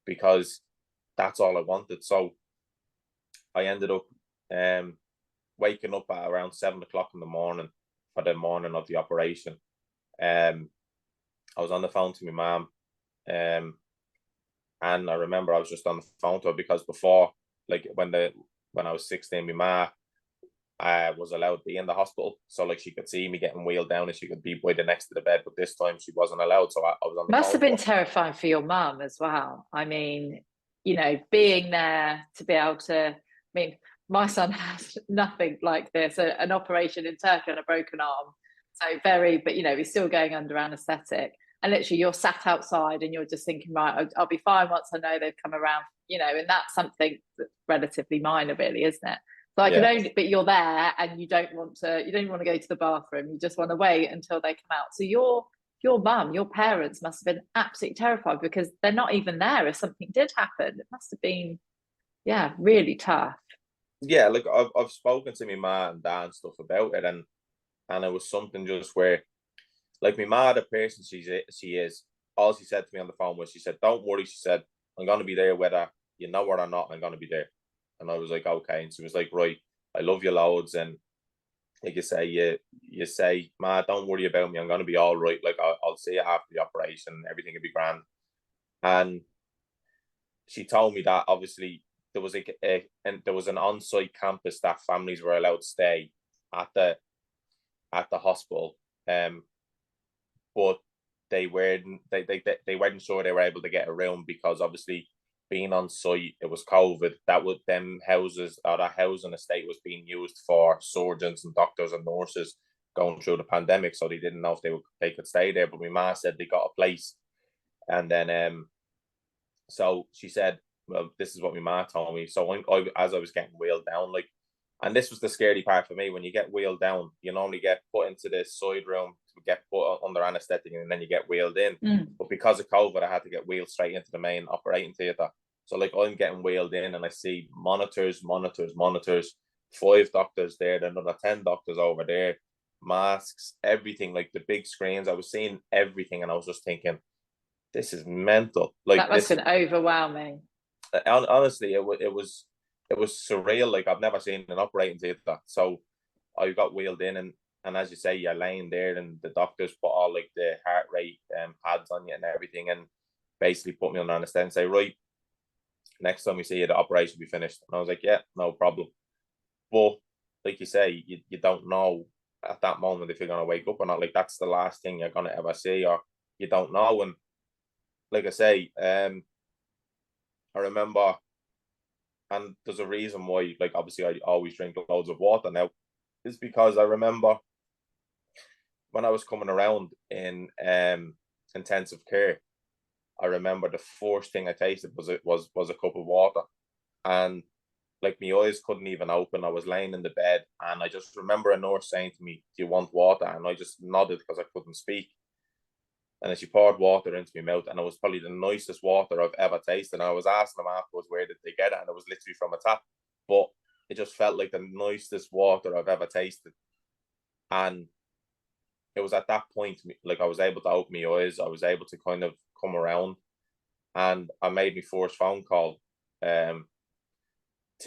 because that's all I wanted. So I ended up waking up at around 7 o'clock in the morning for the morning of the operation. I was on the phone to my mom, and I remember I was just on the phone to her because before, like when I was 16, my ma was allowed to be in the hospital, so like she could see me getting wheeled down and she could be by the next to the bed. But this time she wasn't allowed, so I was on the Must phone have to been her. terrifying for your mum as well. I mean, being there to be able to, I mean, my son has nothing like this, an operation in Turkey on a broken arm. So but he's still going under anaesthetic. And literally you're sat outside and you're just thinking, right, I'll be fine once I know they've come around, and that's something that's relatively minor really, isn't it? So I can Yeah, only, but you're there and you don't want to go to the bathroom. You just want to wait until they come out. So your mum, your parents must have been absolutely terrified because they're not even there if something did happen. It must have been, yeah, really tough. yeah. Like I've spoken to my ma and dad and stuff about it, and it was something just where, like, my ma, the person she is, all she said to me on the phone was, she said, don't worry, she said, I'm gonna be there whether you know it or not, I'm gonna be there. And I was like, okay. And she was like, right, I love you loads, and like you say, you say, ma, don't worry about me, I'm gonna be all right. Like I'll see you after the operation, everything will be grand. And she told me that obviously there was and there was an on-site campus that families were allowed to stay at the hospital. But they weren't sure they were able to get a room because obviously being on site, it was COVID. That would them houses, or that housing estate was being used for surgeons and doctors and nurses going through the pandemic. So they didn't know if they could stay there. But my ma said they got a place, and then so she said, well, this is what my ma told me. So as I was getting wheeled down, like, and this was the scary part for me. When you get wheeled down, you normally get put into this side room to get put under anaesthetic, and then you get wheeled in. But because of COVID, I had to get wheeled straight into the main operating theatre. So like I'm getting wheeled in, and I see monitors, 5 doctors there, then another 10 doctors over there, masks, everything, like the big screens. I was seeing everything, and I was just thinking, this is mental. Like That must have been overwhelming. Honestly, it was surreal. Like I've never seen an operating theatre. So I got wheeled in, and as you say, you're laying there, and the doctors put all like the heart rate pads on you and everything, and basically put me on anaesthetic and say, right, next time we see you, the operation will be finished. And I was like, yeah, no problem. But like you say, you don't know at that moment if you're gonna wake up or not. Like that's the last thing you're gonna ever see, or you don't know. And like I say, I remember, and there's a reason why, like obviously I always drink loads of water now, is because I remember when I was coming around in intensive care, I remember the first thing I tasted was a cup of water, and like my eyes couldn't even open. I was laying in the bed, and I just remember a nurse saying to me, "Do you want water?" And I just nodded because I couldn't speak. And then she poured water into my mouth, and it was probably the nicest water I've ever tasted. And I was asking them afterwards, where did they get it? And it was literally from a tap. But it just felt like the nicest water I've ever tasted. And it was at that point, like I was able to open my eyes, I was able to kind of come around, and I made my first phone call to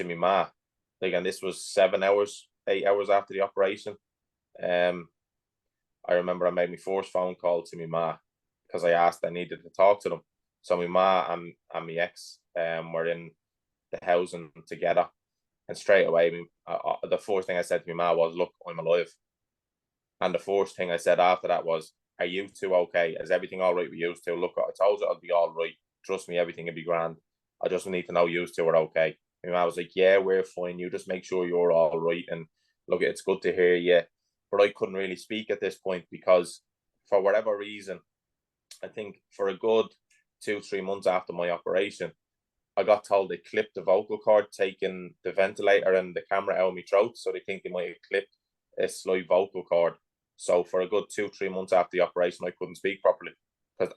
my ma. Like, and this was 7 hours, 8 hours after the operation. I remember I made my first phone call to my ma because I asked, I needed to talk to them. So my ma and my ex were in the housing together, and straight away, the first thing I said to my ma was, "Look, I'm alive." And the first thing I said after that was, "Are you two okay? Is everything all right with you two? Look, I told you I'll be all right. Trust me, everything will be grand. I just need to know you two are okay." And I was like, "Yeah, we're fine. You just make sure you're all right. And look, it's good to hear you." But I couldn't really speak at this point because, for whatever reason, I think for a good 2, 3 months after my operation, I got told they clipped the vocal cord, taking the ventilator and the camera out of my throat. So they think they might have clipped a slight vocal cord. So for a good 2, 3 months after the operation, I couldn't speak properly,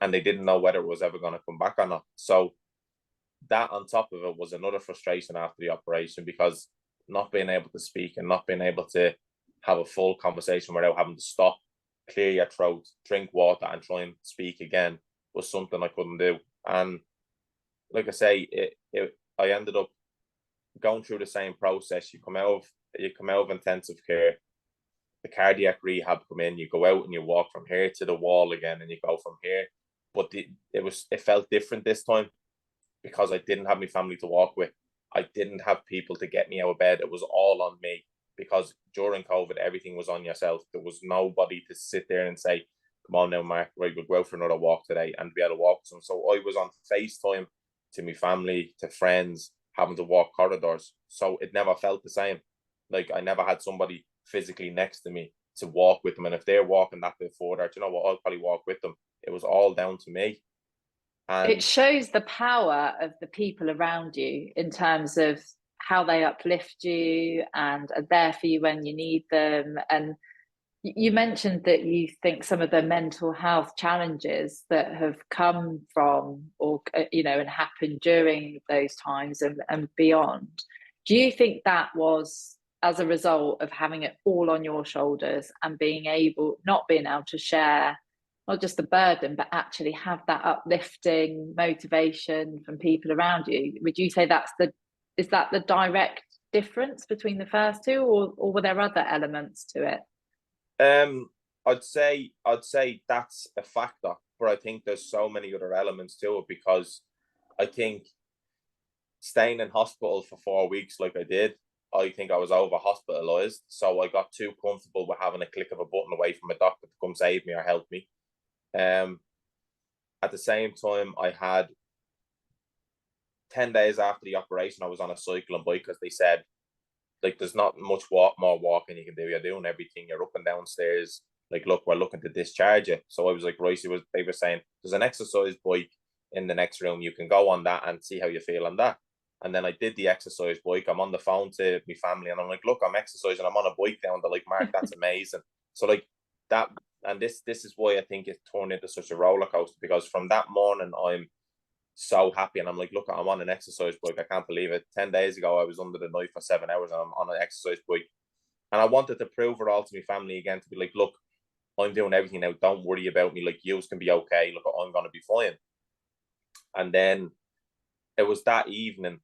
and they didn't know whether it was ever going to come back or not. So that on top of it was another frustration after the operation, because not being able to speak and not being able to have a full conversation without having to stop, clear your throat, drink water, and try and speak again was something I couldn't do. And like I say, I ended up going through the same process. You come out of intensive care, the cardiac rehab come in, you go out and you walk from here to the wall again, and you go from here. But it felt different this time because I didn't have my family to walk with. I didn't have people to get me out of bed. It was all on me, because during COVID, everything was on yourself. There was nobody to sit there and say, "Come on now, Mark, right, we'll go out for another walk today," and be able to walk with them. So I was on FaceTime to my family, to friends, having to walk corridors. So it never felt the same. Like, I never had somebody physically next to me to walk with them. And if they're walking that bit further, do you know what? I'll probably walk with them. It was all down to me. It And shows the power of the people around you in terms of how they uplift you and are there for you when you need them. And you mentioned that you think some of the mental health challenges that have come from, or and happened during those times and beyond, do you think that was as a result of having it all on your shoulders and not being able to share not just the burden, but actually have that uplifting motivation from people around you? Would you say is that the direct difference between the first two, or were there other elements to it? I'd say that's a factor, but I think there's so many other elements to it, because I think staying in hospital for 4 weeks like I did, I think I was over hospitalized. So I got too comfortable with having a click of a button away from a doctor to come save me or help me. At the same time, I had 10 days after the operation, I was on a cycle and bike, because they said, like, there's not much more walking you can do. You're doing everything. You're up and down stairs. Like, look, we're looking to discharge you. So I was like, right. They were saying, there's an exercise bike in the next room. You can go on that and see how you feel on that. And then I did the exercise bike. I'm on the phone to my family and I'm like, look, I'm exercising. I'm on a bike now. And they're like, Mark, that's amazing. So like that, and this is why I think it turned into such a roller coaster, because from that morning I'm so happy, and I'm like, look, I'm on an exercise bike. I can't believe it. 10 days ago I was under the knife for 7 hours and I'm on an exercise bike. And I wanted to prove it all to my family again, to be like, look, I'm doing everything now. Don't worry about me. Like, you can be okay. Look, I'm gonna be fine. And then it was that evening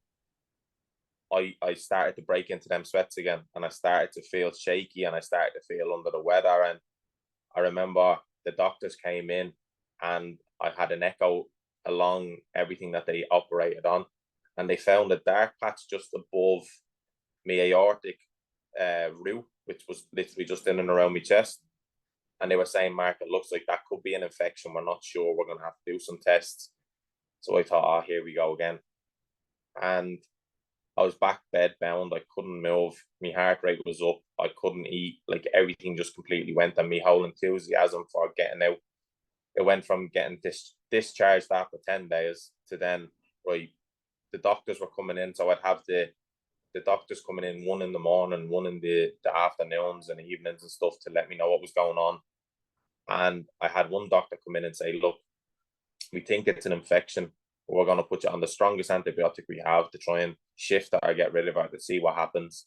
I started to break into them sweats again, and I started to feel shaky, and I started to feel under the weather. And I remember the doctors came in and I had an echo along everything that they operated on, and they found a dark patch just above my aortic root, which was literally just in and around my chest. And they were saying, Mark, it looks like that could be an infection. We're not sure. We're going to have to do some tests. So I thought, oh, here we go again. And I was back bed bound. I couldn't move. My heart rate was up. I couldn't eat. Like, everything just completely went. And my whole enthusiasm for getting out, it went from getting discharged after 10 days to then, right, the doctors were coming in. So I'd have the doctors coming in, one in the morning, one in the afternoons and evenings and stuff, to let me know what was going on. And I had one doctor come in and say, look, we think it's an infection. We're going to put you on the strongest antibiotic we have to try and shift it or get rid of it, to see what happens.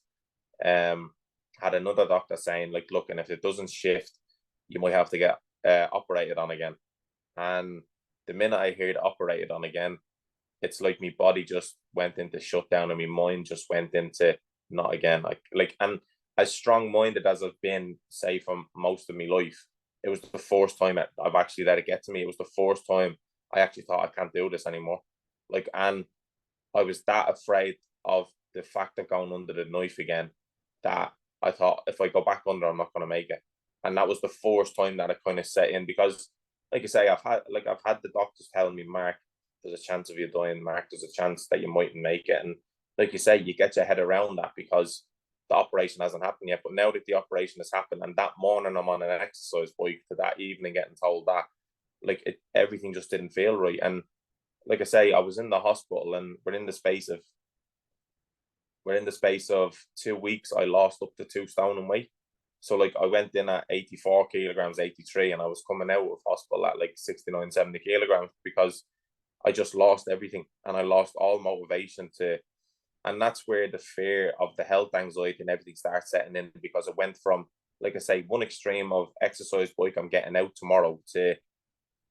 Had another doctor saying, like, look, and if it doesn't shift, you might have to get operated on again. And the minute I heard operated on again, it's like my body just went into shutdown and my mind just went into not again. And as strong-minded as I've been, say, from most of my life, it was the first time I've actually let it get to me. It was the first time I actually thought, I can't do this anymore. And I was that afraid of the fact of going under the knife again, that I thought, if I go back under, I'm not going to make it. And that was the first time that it kind of set in, because, like I say, I've had the doctors telling me, Mark, there's a chance of you dying, Mark, there's a chance that you mightn't make it. And like you say, you get your head around that because the operation hasn't happened yet. But now that the operation has happened, and that morning I'm on an exercise bike, to that evening getting told that, everything just didn't feel right. And like I say, I was in the hospital, and within the space of 2 weeks, I lost up to 2 stone in weight. So I went in at 84 kilograms, 83, and I was coming out of hospital at 69, 70 kilograms, because I just lost everything, and I lost all motivation and that's where the fear of the health anxiety and everything starts setting in, because it went from, like I say, one extreme of exercise bike, I'm getting out tomorrow, to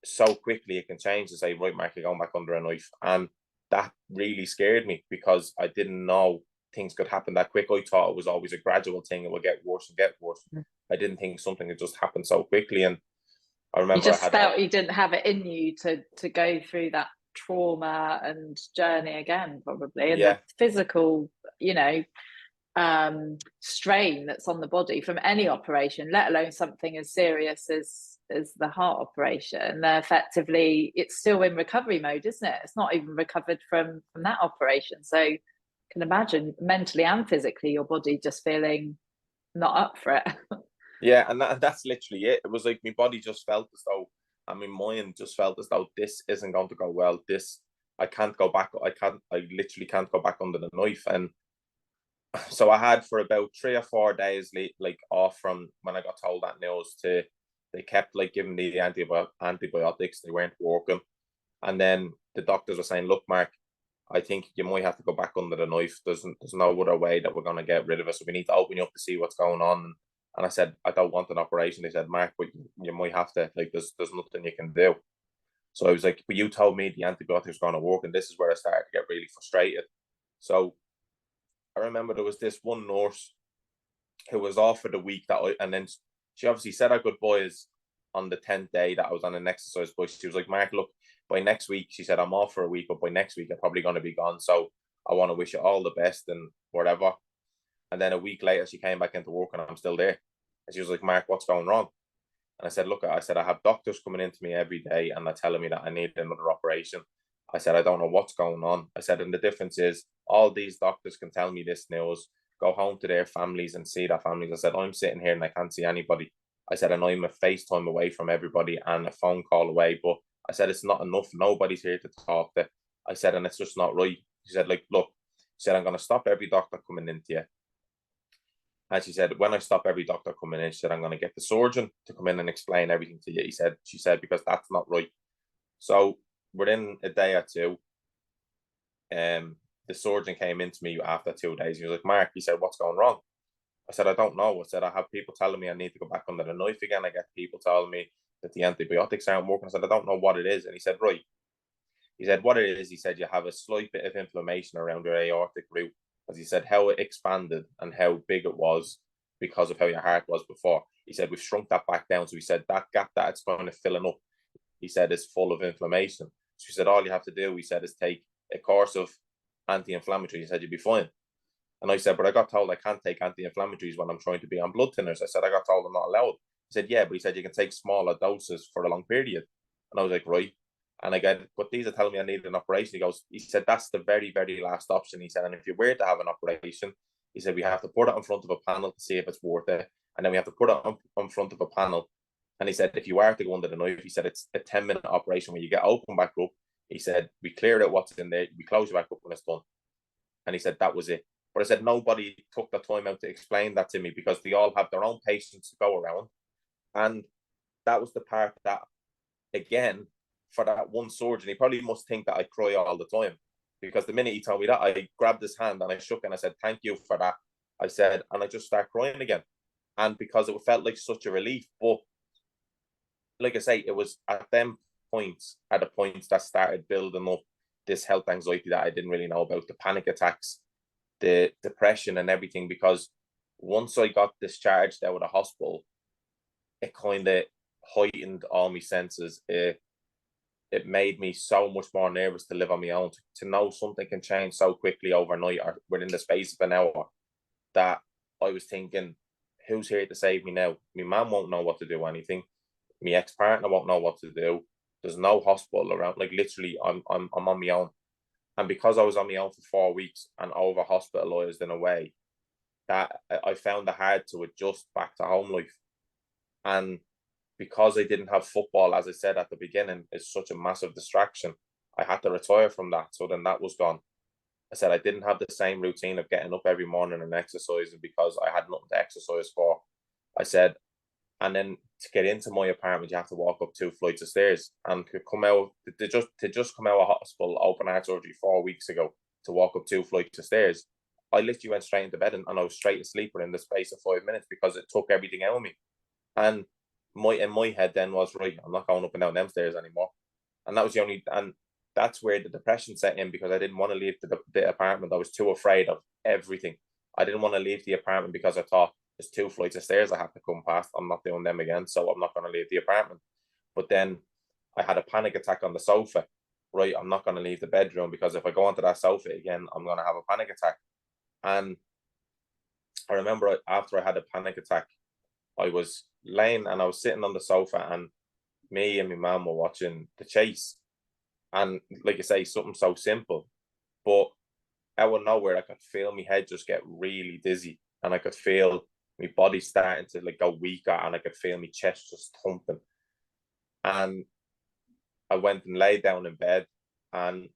so quickly it can change to say, right, Mark, you're going back under a knife. And that really scared me, because I didn't know things could happen that quick. I thought it was always a gradual thing. It would get worse and get worse. I didn't think something had just happened so quickly. And I remember you just felt you didn't have it in you to go through that trauma and journey again, probably. And the physical, strain that's on the body from any operation, let alone something as serious as the heart operation. Effectively, it's still in recovery mode, isn't it? It's not even recovered from that operation. So you can imagine, mentally and physically, your body just feeling not up for it. Yeah, and that's literally it. It was like my body just felt as though, and my mind just felt as though this isn't going to go well. I can't go back. I literally can't go back under the knife. And so I had, for about 3 or 4 days, off from when I got told that news, to they kept giving me the antibiotics. They weren't working. And then the doctors were saying, look, Mark, I think you might have to go back under the knife. There's no other way that we're going to get rid of it. So we need to open you up to see what's going on. And I said, I don't want an operation. They said, Mark, but you might have to, there's nothing you can do. So I was like, but you told me the antibiotics were going to work. And this is where I started to get really frustrated. So I remember there was this one nurse who was off for the week and then she obviously said our goodbyes on the 10th day that I was on an exercise bike. She was like, Mark, look, by next week, she said, I'm off for a week, but by next week, I'm probably going to be gone. So I want to wish you all the best and whatever. And then a week later, she came back into work and I'm still there. And she was like, Mark, what's going wrong? And I said, look, I have doctors coming into me every day and they're telling me that I need another operation. I said, I don't know what's going on. I said, and the difference is all these doctors can tell me this news, go home to their families and see their families. I said, I'm sitting here and I can't see anybody. I said, and I'm a FaceTime away from everybody and a phone call away. But I said, it's not enough. Nobody's here to talk to. I said, and it's just not right. She said, look, she said, I'm going to stop every doctor coming into you. And she said, when I stop every doctor coming in, she said, I'm going to get the surgeon to come in and explain everything to you. She said, because that's not right. So within a day or two, the surgeon came into me after 2 days. He was like, Mark, he said, what's going wrong? I said, I don't know. I said, I have people telling me I need to go back under the knife again. I get people telling me that the antibiotics aren't working. I said, I don't know what it is. And he said, right. He said, what it is, he said, you have a slight bit of inflammation around your aortic root. As he said, how it expanded and how big it was because of how your heart was before. He said, we've shrunk that back down. So he said, that gap that it's going to filling up, he said, is full of inflammation. So he said, all you have to do, he said, is take a course of anti-inflammatory. He said, you'll be fine. And I said, but I got told I can't take anti-inflammatories when I'm trying to be on blood thinners. I said, I got told I'm not allowed. He said, yeah, but he said, you can take smaller doses for a long period. And I was like, right. And again, but these are telling me I need an operation. He said, that's the very, very last option. He said, and if you were to have an operation, he said, we have to put it in front of a panel to see if it's worth it. And then we have to put it in front of a panel. And he said, if you are to go under the knife, he said, it's a 10-minute operation where you get open back up. He said, we clear out what's in there. We close you back up when it's done. And he said, that was it. But I said, nobody took the time out to explain that to me because they all have their own patients to go around. And that was the part that, again, for that one surgeon, he probably must think that I cry all the time. Because the minute he told me that, I grabbed his hand and I shook and I said, thank you for that. I said, and I just started crying again. And because it felt like such a relief. But like I say, it was at the points that started building up this health anxiety that I didn't really know about, the panic attacks. the depression and everything, because once I got discharged out of the hospital, it kind of heightened all my senses. It made me so much more nervous to live on my own, to know something can change so quickly overnight or within the space of an hour, that I was thinking, who's here to save me now? My mum won't know what to do anything. My ex-partner won't know what to do. There's no hospital around. Like, literally, I'm on my own. And because I was on my own for 4 weeks and over hospitalized in a way, that I found it hard to adjust back to home life. And because I didn't have football, as I said at the beginning, is such a massive distraction, I had to retire from that. So then that was gone. I said I didn't have the same routine of getting up every morning and exercising because I had nothing to exercise for. I said, and then to get into my apartment, you have to walk up 2 flights of stairs. And to come out, to just come out of hospital, open heart surgery 4 weeks ago, to walk up 2 flights of stairs, I literally went straight into bed and I was straight asleep within the space of 5 minutes because it took everything out of me. And in my head then was, right, I'm not going up and down them stairs anymore. And that was the only, and that's where the depression set in, because I didn't want to leave the apartment. I was too afraid of everything. I didn't want to leave the apartment because I thought, there's 2 flights of stairs I have to come past. I'm not doing them again, so I'm not going to leave the apartment. But then I had a panic attack on the sofa. Right, I'm not going to leave the bedroom because if I go onto that sofa again, I'm going to have a panic attack. And I remember after I had a panic attack, I was laying and I was sitting on the sofa, and me and my mum were watching The Chase. And like I say, something so simple, but out of nowhere, I could feel my head just get really dizzy, and I could feel my body starting to like go weaker, and I could feel my chest just thumping. And I went and laid down in bed, and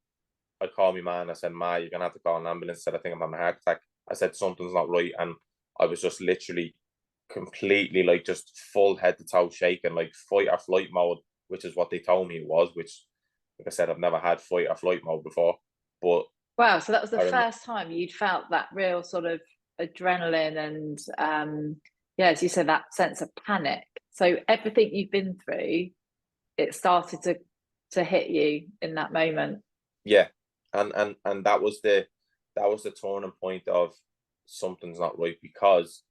I called my man. I said, "Ma, you're gonna have to call an ambulance." I said, "I think I'm having a heart attack." I said, "Something's not right," and I was just literally completely like just full head to toe shaking, like fight or flight mode, which is what they told me it was. Which, like I said, I've never had fight or flight mode before, but Wow, so that was the I first time you'd felt that real sort of adrenaline and yeah, as you said, that sense of panic. So everything you've been through, it started to hit you in that moment. yeah, and that was the turning point of something's not right, because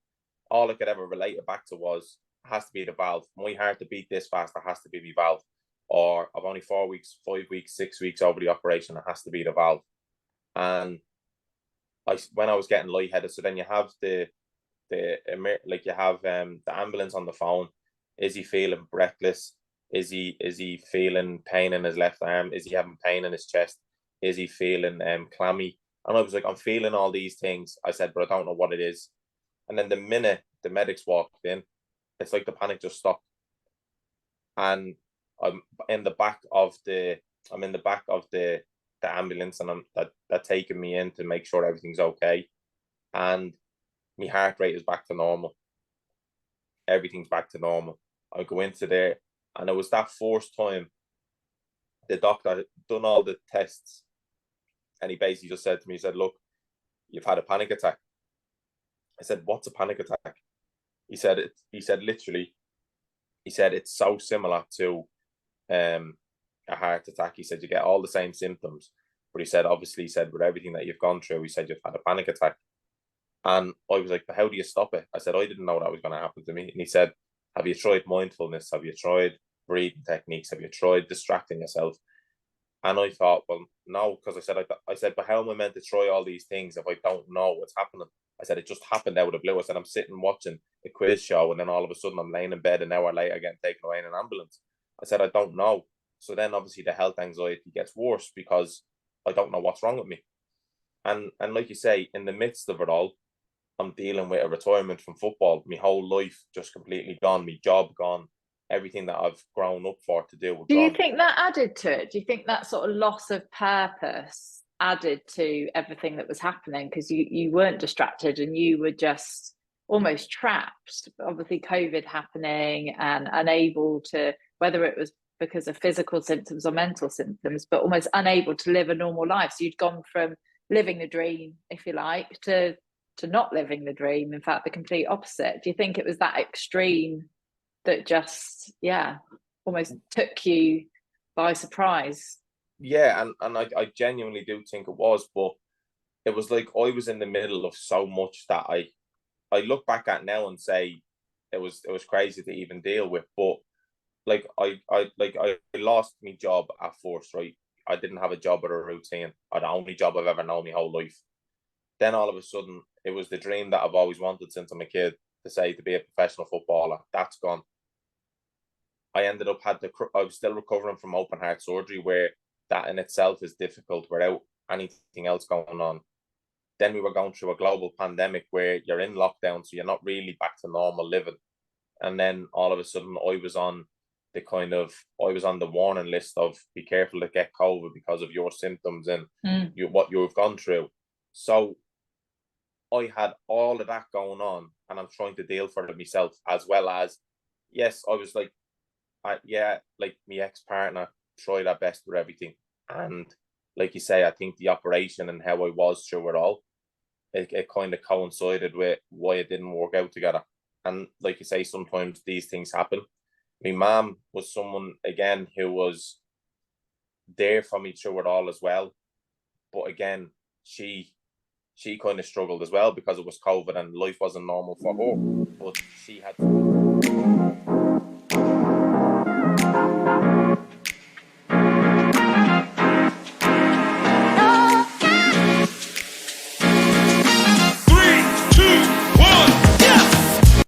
all I could ever relate it back to was, it has to be the valve. My heart to beat this fast, it has to be the valve. Or I've only 4 weeks, 5 weeks, 6 weeks over the operation, it has to be the valve. And when I was getting lightheaded, so then you have like you have the ambulance on the phone. Is he feeling breathless? Is he feeling pain in his left arm? Is he having pain in his chest? Is he feeling clammy? And I was like, I'm feeling all these things. I said, but I don't know what it is. And then the minute the medics walked in, it's like the panic just stopped. And I'm in the back of the ambulance, and they're taking me in to make sure everything's okay. And my heart rate is back to normal. Everything's back to normal. I go into there, and it was that first time the doctor had done all the tests, and he basically just said to me, he said, "Look, you've had a panic attack." I said, "What's a panic attack?" He said, literally, he said, it's so similar to a heart attack. He said, you get all the same symptoms, but he said, obviously, he said, with everything that you've gone through, he said, you've had a panic attack. And I was like, but how do you stop it? I said, I didn't know that was going to happen to me. And he said, have you tried mindfulness? Have you tried breathing techniques? Have you tried distracting yourself? And I thought, well, no, because I said, but how am I meant to try all these things if I don't know what's happening? I said, it just happened out of the blue. I said, I'm sitting watching a quiz show, and then all of a sudden I'm laying in bed an hour later getting taken away in an ambulance. I said, I don't know. So then obviously the health anxiety gets worse because I don't know what's wrong with me. And like you say, in the midst of it all, I'm dealing with a retirement from football. My whole life just completely gone. My job gone. Everything that I've grown up for to do. Do you think that added to it? Do you think that sort of loss of purpose added to everything that was happening? Because you weren't distracted and you were just almost trapped. Obviously, COVID happening and unable to, whether it was because of physical symptoms or mental symptoms, but almost unable to live a normal life. So you'd gone from living the dream, if you like, to not living the dream. In fact, the complete opposite. Do you think it was that extreme that just, yeah, almost took you by surprise? Yeah, and I genuinely do think it was, but it was like I was in the middle of so much that I look back at now and say it was crazy to even deal with. But like I lost my job at first, right? I didn't have a job or a routine. Or the only job I've ever known my whole life. Then all of a sudden, it was the dream that I've always wanted since I'm a kid to be a professional footballer. That's gone. I ended up I was still recovering from open heart surgery, where that in itself is difficult without anything else going on. Then we were going through a global pandemic where you're in lockdown, so you're not really back to normal living. And then all of a sudden, I was on the warning list of be careful to get COVID because of your symptoms and what you've gone through. So I had all of that going on, and I'm trying to deal for it myself, as well as, yes, I was like, like my ex-partner tried our best with everything. And like you say, I think the operation and how I was through it all, it kind of coincided with why it didn't work out together. And like you say, sometimes these things happen. My mom was someone, again, who was there for me through it all as well. But again, she kind of struggled as well because it was COVID and life wasn't normal for her. But she had